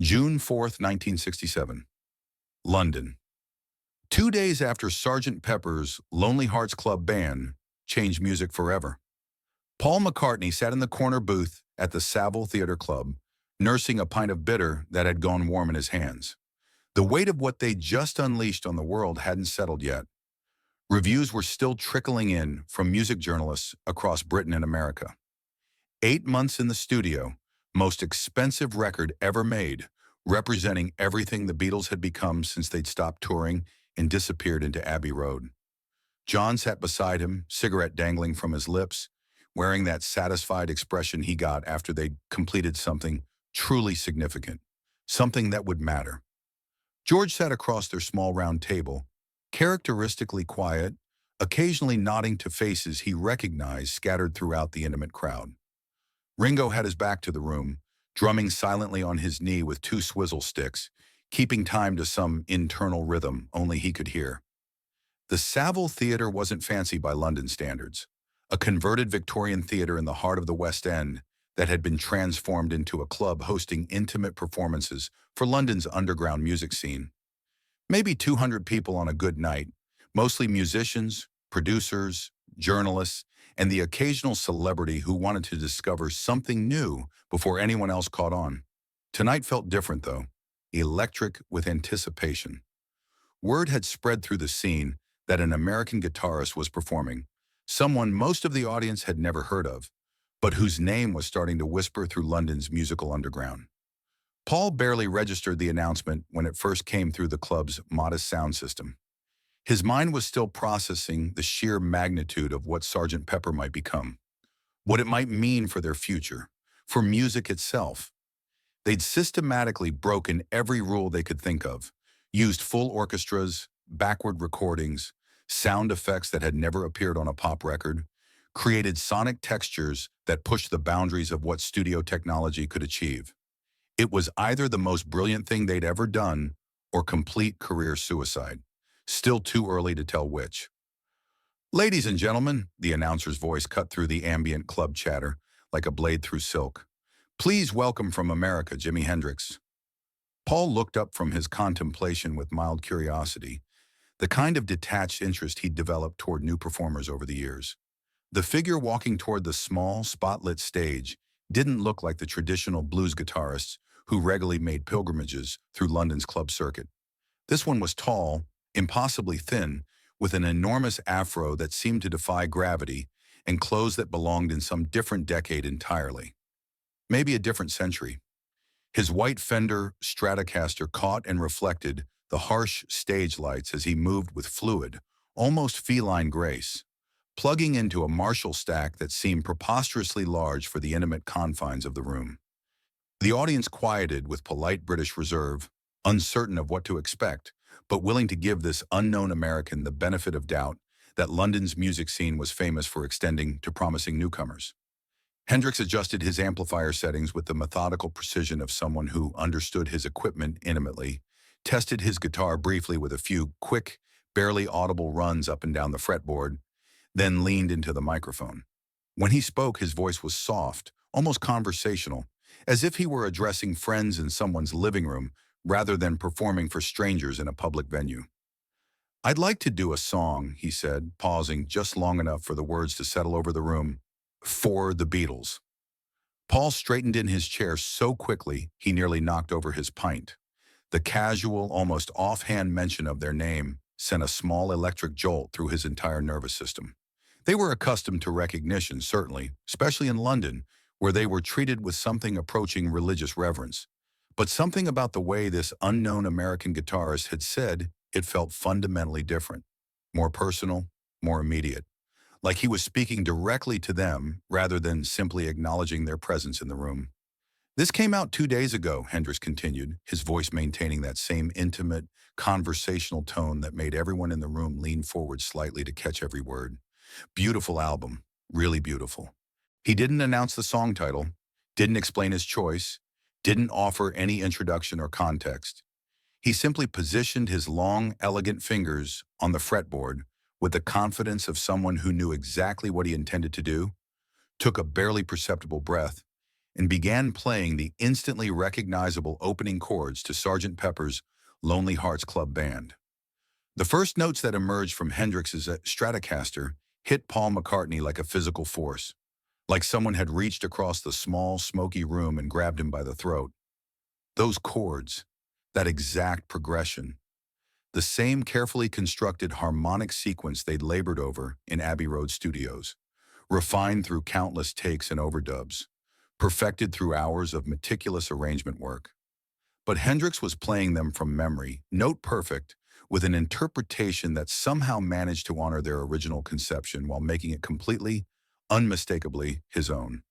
June 4th, 1967. London. 2 days after Sergeant Pepper's Lonely Hearts Club Band changed music forever, Paul McCartney sat in the corner booth at the Savile Theatre Club, nursing a pint of bitter that had gone warm in his hands. The weight of what they just unleashed on the world hadn't settled yet. Reviews were still trickling in from music journalists across Britain and America. 8 months in the studio, most expensive record ever made, representing everything the Beatles had become since they'd stopped touring and disappeared into Abbey Road. John sat beside him, cigarette dangling from his lips, wearing that satisfied expression he got after they'd completed something truly significant, something that would matter. George sat across their small round table, characteristically quiet, occasionally nodding to faces he recognized scattered throughout the intimate crowd. Ringo had his back to the room, drumming silently on his knee with two swizzle sticks, keeping time to some internal rhythm only he could hear. The Savile Theatre wasn't fancy by London standards, a converted Victorian theatre in the heart of the West End that had been transformed into a club hosting intimate performances for London's underground music scene. Maybe 200 people on a good night, mostly musicians, producers, journalists, and the occasional celebrity who wanted to discover something new before anyone else caught on. Tonight felt different, though, electric with anticipation. Word had spread through the scene that an American guitarist was performing, someone most of the audience had never heard of, but whose name was starting to whisper through London's musical underground. Paul barely registered the announcement when it first came through the club's modest sound system. His mind was still processing the sheer magnitude of what Sergeant Pepper might become, what it might mean for their future, for music itself. They'd systematically broken every rule they could think of, used full orchestras, backward recordings, sound effects that had never appeared on a pop record, created sonic textures that pushed the boundaries of what studio technology could achieve. It was either the most brilliant thing they'd ever done or complete career suicide. Still too early to tell which. "Ladies and gentlemen," the announcer's voice cut through the ambient club chatter like a blade through silk. "Please welcome from America, Jimi Hendrix." Paul looked up from his contemplation with mild curiosity, the kind of detached interest he'd developed toward new performers over the years. The figure walking toward the small, spotlit stage didn't look like the traditional blues guitarists who regularly made pilgrimages through London's club circuit. This one was tall, impossibly thin, with an enormous afro that seemed to defy gravity and clothes that belonged in some different decade entirely. Maybe a different century. His white Fender Stratocaster caught and reflected the harsh stage lights as he moved with fluid, almost feline grace, plugging into a Marshall stack that seemed preposterously large for the intimate confines of the room. The audience quieted with polite British reserve, uncertain of what to expect, but willing to give this unknown American the benefit of doubt that London's music scene was famous for extending to promising newcomers. Hendrix adjusted his amplifier settings with the methodical precision of someone who understood his equipment intimately, tested his guitar briefly with a few quick, barely audible runs up and down the fretboard, then leaned into the microphone. When he spoke, his voice was soft, almost conversational, as if he were addressing friends in someone's living room rather than performing for strangers in a public venue. "I'd like to do a song," he said, pausing just long enough for the words to settle over the room, "for the Beatles." Paul straightened in his chair so quickly he nearly knocked over his pint. The casual, almost offhand mention of their name sent a small electric jolt through his entire nervous system. They were accustomed to recognition, certainly, especially in London, where they were treated with something approaching religious reverence. But something about the way this unknown American guitarist had said it felt fundamentally different, more personal, more immediate, like he was speaking directly to them rather than simply acknowledging their presence in the room. "This came out 2 days ago," Hendrix continued, his voice maintaining that same intimate, conversational tone that made everyone in the room lean forward slightly to catch every word. "Beautiful album, really beautiful." He didn't announce the song title, didn't explain his choice, didn't offer any introduction or context. He simply positioned his long, elegant fingers on the fretboard with the confidence of someone who knew exactly what he intended to do, took a barely perceptible breath, and began playing the instantly recognizable opening chords to Sgt. Pepper's Lonely Hearts Club Band. The first notes that emerged from Hendrix's Stratocaster hit Paul McCartney like a physical force, like someone had reached across the small, smoky room and grabbed him by the throat. Those chords, that exact progression, the same carefully constructed harmonic sequence they'd labored over in Abbey Road studios, refined through countless takes and overdubs, perfected through hours of meticulous arrangement work. But Hendrix was playing them from memory, note perfect, with an interpretation that somehow managed to honor their original conception while making it completely, unmistakably his own.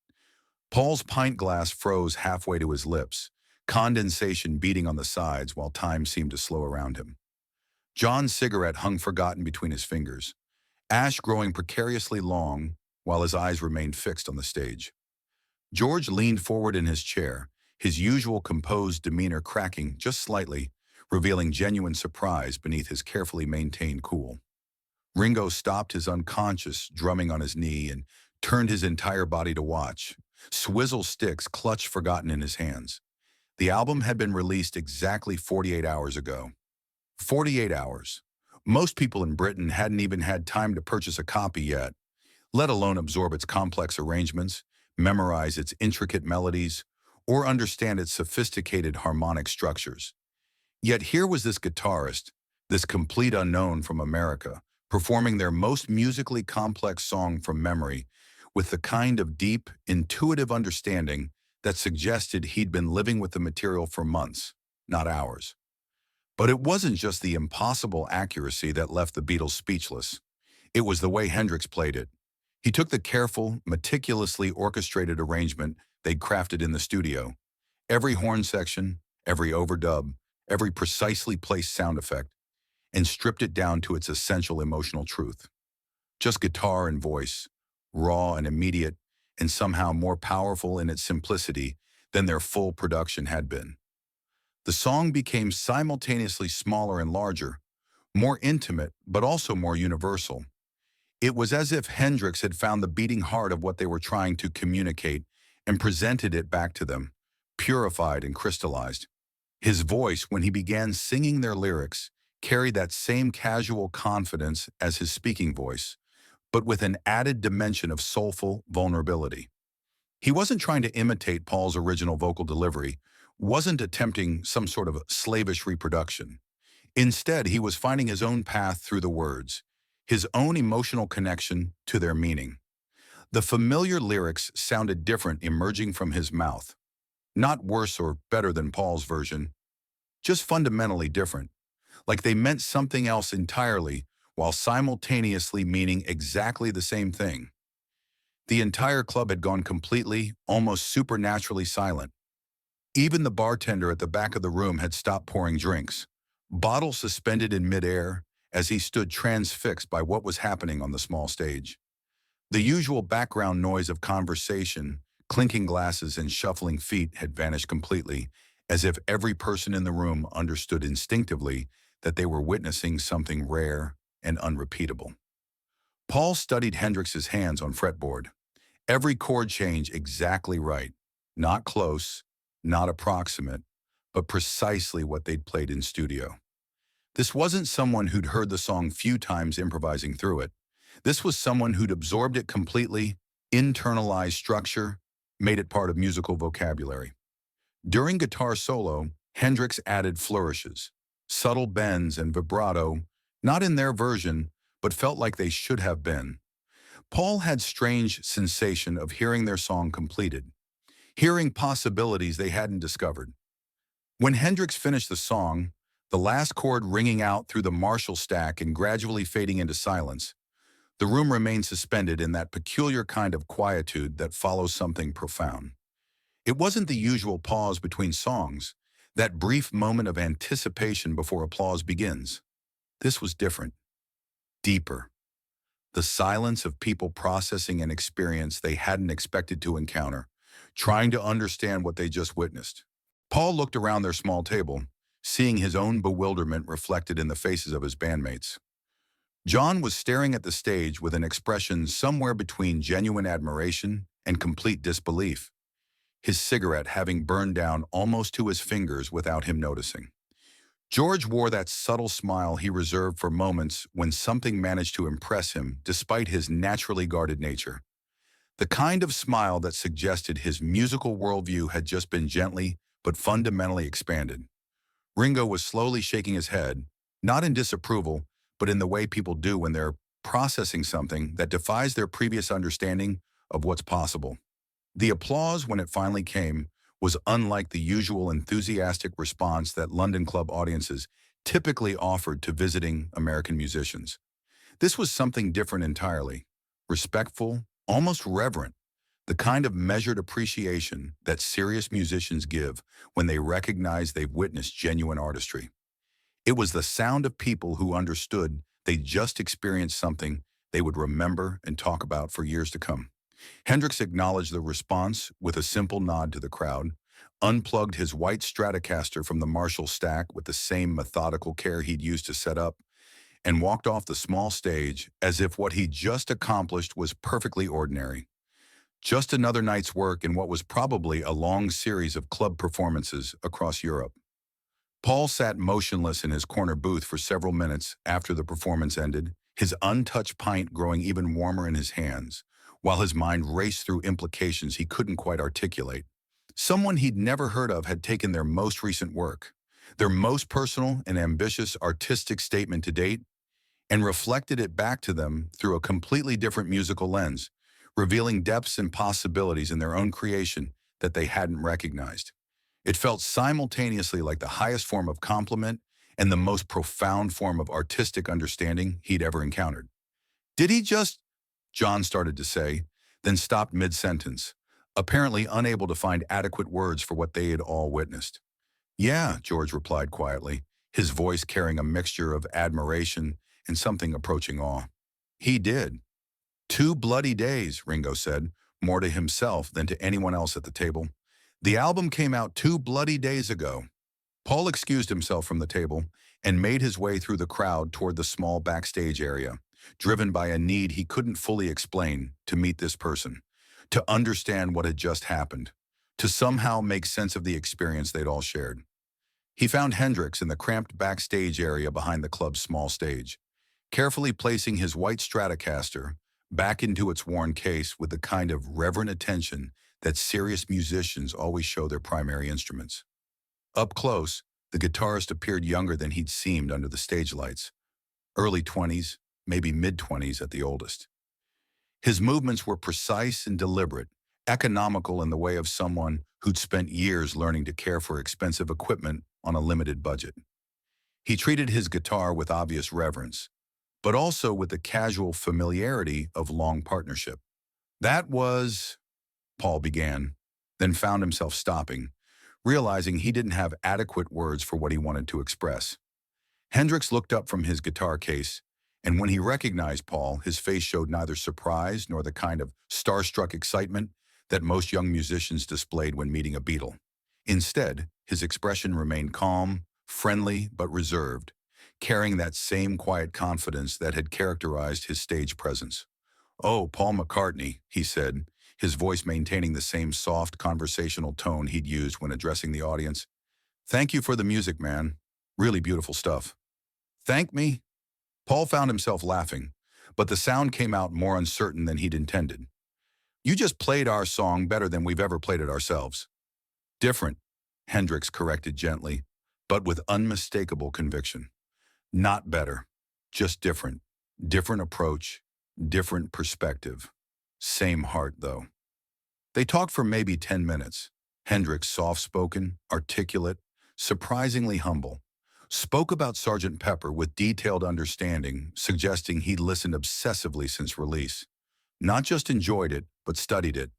Paul's pint glass froze halfway to his lips, condensation beating on the sides while time seemed to slow around him. John's cigarette hung forgotten between his fingers, ash growing precariously long while his eyes remained fixed on the stage. George leaned forward in his chair, his usual composed demeanor cracking just slightly, revealing genuine surprise beneath his carefully maintained cool. Ringo stopped his unconscious drumming on his knee and turned his entire body to watch, swizzle sticks clutched forgotten in his hands. The album had been released exactly 48 hours ago. 48 hours. Most people in Britain hadn't even had time to purchase a copy yet, let alone absorb its complex arrangements, memorize its intricate melodies, or understand its sophisticated harmonic structures. Yet here was this guitarist, this complete unknown from America, performing their most musically complex song from memory with the kind of deep, intuitive understanding that suggested he'd been living with the material for months, not hours. But it wasn't just the impossible accuracy that left the Beatles speechless. It was the way Hendrix played it. He took the careful, meticulously orchestrated arrangement they'd crafted in the studio, every horn section, every overdub, every precisely placed sound effect, and stripped it down to its essential emotional truth. Just guitar and voice, raw and immediate, and somehow more powerful in its simplicity than their full production had been. The song became simultaneously smaller and larger, more intimate, but also more universal. It was as if Hendrix had found the beating heart of what they were trying to communicate and presented it back to them, purified and crystallized. His voice, when he began singing their lyrics, carried that same casual confidence as his speaking voice, but with an added dimension of soulful vulnerability. He wasn't trying to imitate Paul's original vocal delivery, wasn't attempting some sort of slavish reproduction. Instead, he was finding his own path through the words, his own emotional connection to their meaning. The familiar lyrics sounded different emerging from his mouth. Not worse or better than Paul's version, just fundamentally different, like they meant something else entirely while simultaneously meaning exactly the same thing. The entire club had gone completely, almost supernaturally silent. Even the bartender at the back of the room had stopped pouring drinks, bottles suspended in midair as he stood transfixed by what was happening on the small stage. The usual background noise of conversation, clinking glasses and shuffling feet had vanished completely, as if every person in the room understood instinctively that they were witnessing something rare and unrepeatable. Paul studied Hendrix's hands on fretboard. Every chord change exactly right, not close, not approximate, but precisely what they'd played in studio. This wasn't someone who'd heard the song few times improvising through it. This was someone who'd absorbed it completely, internalized structure, made it part of musical vocabulary. During guitar solo, Hendrix added flourishes, subtle bends and vibrato, not in their version, but felt like they should have been. Paul had strange sensation of hearing their song completed, hearing possibilities they hadn't discovered. When Hendrix finished the song, the last chord ringing out through the Marshall stack and gradually fading into silence, the room remained suspended in that peculiar kind of quietude that follows something profound. It wasn't the usual pause between songs, that brief moment of anticipation before applause begins. This was different, deeper. The silence of people processing an experience they hadn't expected to encounter, trying to understand what they just witnessed. Paul looked around their small table, seeing his own bewilderment reflected in the faces of his bandmates. John was staring at the stage with an expression somewhere between genuine admiration and complete disbelief. his cigarette having burned down almost to his fingers without him noticing. George wore that subtle smile he reserved for moments when something managed to impress him despite his naturally guarded nature. The kind of smile that suggested his musical worldview had just been gently but fundamentally expanded. Ringo was slowly shaking his head, not in disapproval, but in the way people do when they're processing something that defies their previous understanding of what's possible. The applause, when it finally came, was unlike the usual enthusiastic response that London club audiences typically offered to visiting American musicians. This was something different entirely, respectful, almost reverent, the kind of measured appreciation that serious musicians give when they recognize they've witnessed genuine artistry. It was the sound of people who understood they just experienced something they would remember and talk about for years to come. Hendrix acknowledged the response with a simple nod to the crowd, unplugged his white Stratocaster from the Marshall stack with the same methodical care he'd used to set up, and walked off the small stage as if what he'd just accomplished was perfectly ordinary. Just another night's work in what was probably a long series of club performances across Europe. Paul sat motionless in his corner booth for several minutes after the performance ended, his untouched pint growing even warmer in his hands, while his mind raced through implications he couldn't quite articulate. Someone he'd never heard of had taken their most recent work, their most personal and ambitious artistic statement to date, and reflected it back to them through a completely different musical lens, revealing depths and possibilities in their own creation that they hadn't recognized. It felt simultaneously like the highest form of compliment and the most profound form of artistic understanding he'd ever encountered. "Did he just," John started to say, then stopped mid-sentence, apparently unable to find adequate words for what they had all witnessed. "Yeah," George replied quietly, his voice carrying a mixture of admiration and something approaching awe. "He did." 2 bloody days, Ringo said, more to himself than to anyone else at the table. "The album came out 2 bloody days ago." Paul excused himself from the table and made his way through the crowd toward the small backstage area, driven by a need he couldn't fully explain to meet this person, to understand what had just happened, to somehow make sense of the experience they'd all shared. He found Hendrix in the cramped backstage area behind the club's small stage, carefully placing his white Stratocaster back into its worn case with the kind of reverent attention that serious musicians always show their primary instruments. Up close, the guitarist appeared younger than he'd seemed under the stage lights, early 20s, maybe mid-20s at the oldest. His movements were precise and deliberate, economical in the way of someone who'd spent years learning to care for expensive equipment on a limited budget. He treated his guitar with obvious reverence, but also with the casual familiarity of long partnership. "That was," Paul began, then found himself stopping, realizing he didn't have adequate words for what he wanted to express. Hendrix looked up from his guitar case, and when he recognized Paul, his face showed neither surprise nor the kind of starstruck excitement that most young musicians displayed when meeting a Beatle. Instead, his expression remained calm, friendly, but reserved, carrying that same quiet confidence that had characterized his stage presence. "Oh, Paul McCartney," he said, his voice maintaining the same soft conversational tone he'd used when addressing the audience. "Thank you for the music, man. Really beautiful stuff." "Thank me?" Paul found himself laughing, but the sound came out more uncertain than he'd intended. "You just played our song better than we've ever played it ourselves." "Different," Hendrix corrected gently, but with unmistakable conviction. "Not better, just different. Different approach, different perspective. Same heart, though." They talked for maybe 10 minutes. Hendrix, soft-spoken, articulate, surprisingly humble, spoke about Sgt. Pepper with detailed understanding, suggesting he'd listened obsessively since release. Not just enjoyed it, but studied it,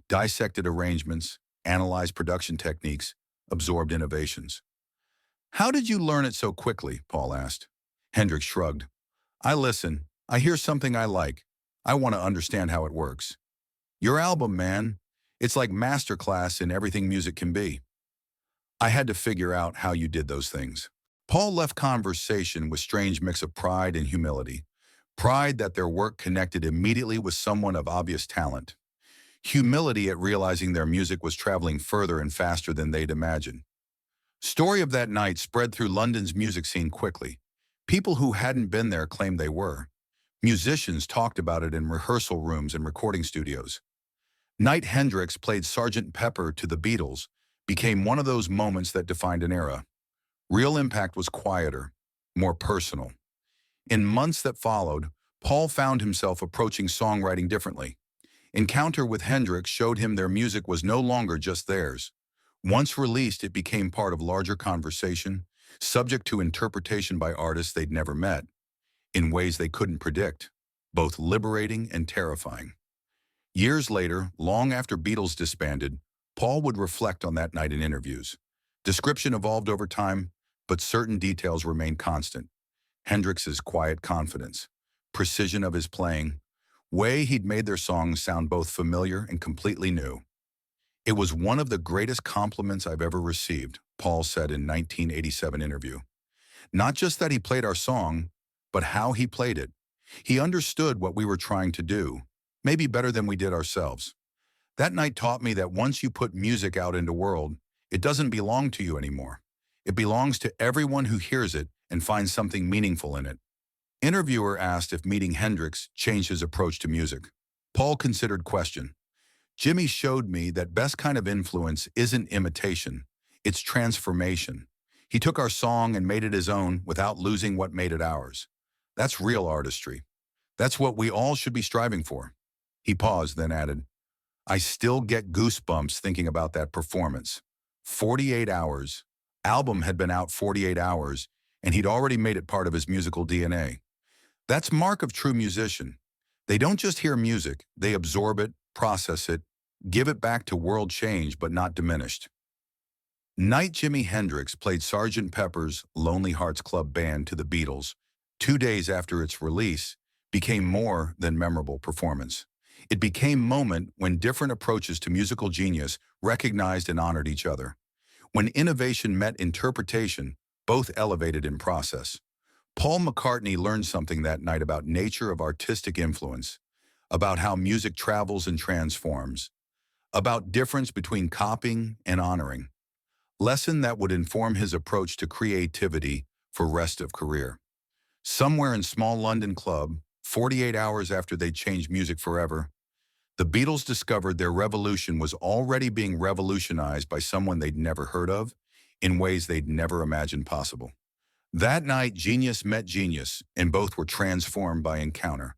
dissected arrangements, analyzed production techniques, absorbed innovations. "How did you learn it so quickly?" Paul asked. Hendrix shrugged. "I listen. I hear something I like. I want to understand how it works. Your album, man. It's like masterclass in everything music can be. I had to figure out how you did those things." Paul left conversation with strange mix of pride and humility. Pride that their work connected immediately with someone of obvious talent. humility at realizing their music was traveling further and faster than they'd imagined. Story of that night spread through London's music scene quickly. People who hadn't been there claimed they were. Musicians talked about it in rehearsal rooms and recording studios. Night Hendrix played Sergeant Pepper to the Beatles became one of those moments that defined an era. Real impact was quieter, more personal. In months that followed, Paul found himself approaching songwriting differently. Encounter with Hendrix showed him their music was no longer just theirs. Once released, it became part of larger conversation, subject to interpretation by artists they'd never met, in ways they couldn't predict, both liberating and terrifying. Years later, long after Beatles disbanded, Paul would reflect on that night in interviews. Description evolved over time, but certain details remained constant. Hendrix's quiet confidence, precision of his playing, way he'd made their songs sound both familiar and completely new. It was one of the greatest compliments I've ever received, Paul said in 1987 interview. Not just that he played our song, but how he played it. He understood what we were trying to do, maybe better than we did ourselves. That night taught me that once you put music out into the world, it doesn't belong to you anymore. It belongs to everyone who hears it and finds something meaningful in it. Interviewer asked if meeting Hendrix changed his approach to music. Paul considered question. Jimi showed me that best kind of influence isn't imitation, it's transformation. He took our song and made it his own without losing what made it ours. That's real artistry. That's what we all should be striving for. He paused, then added, I still get goosebumps thinking about that performance. 48 hours. Album had been out 48 hours, and he'd already made it part of his musical DNA. That's mark of true musician. They don't just hear music, they absorb it, process it, give it back to world change but not diminished. Night Jimi Hendrix played Sgt. Pepper's Lonely Hearts Club Band to the Beatles 2 days after its release became more than memorable performance. It became a moment when different approaches to musical genius recognized and honored each other. When innovation met interpretation, both elevated in process. Paul McCartney learned something that night about nature of artistic influence, about how music travels and transforms, about difference between copying and honoring. Lesson that would inform his approach to creativity for rest of career. Somewhere in small London club, 48 hours after they changed music forever, the Beatles discovered their revolution was already being revolutionized by someone they'd never heard of in ways they'd never imagined possible. That night, genius met genius, and both were transformed by encounter.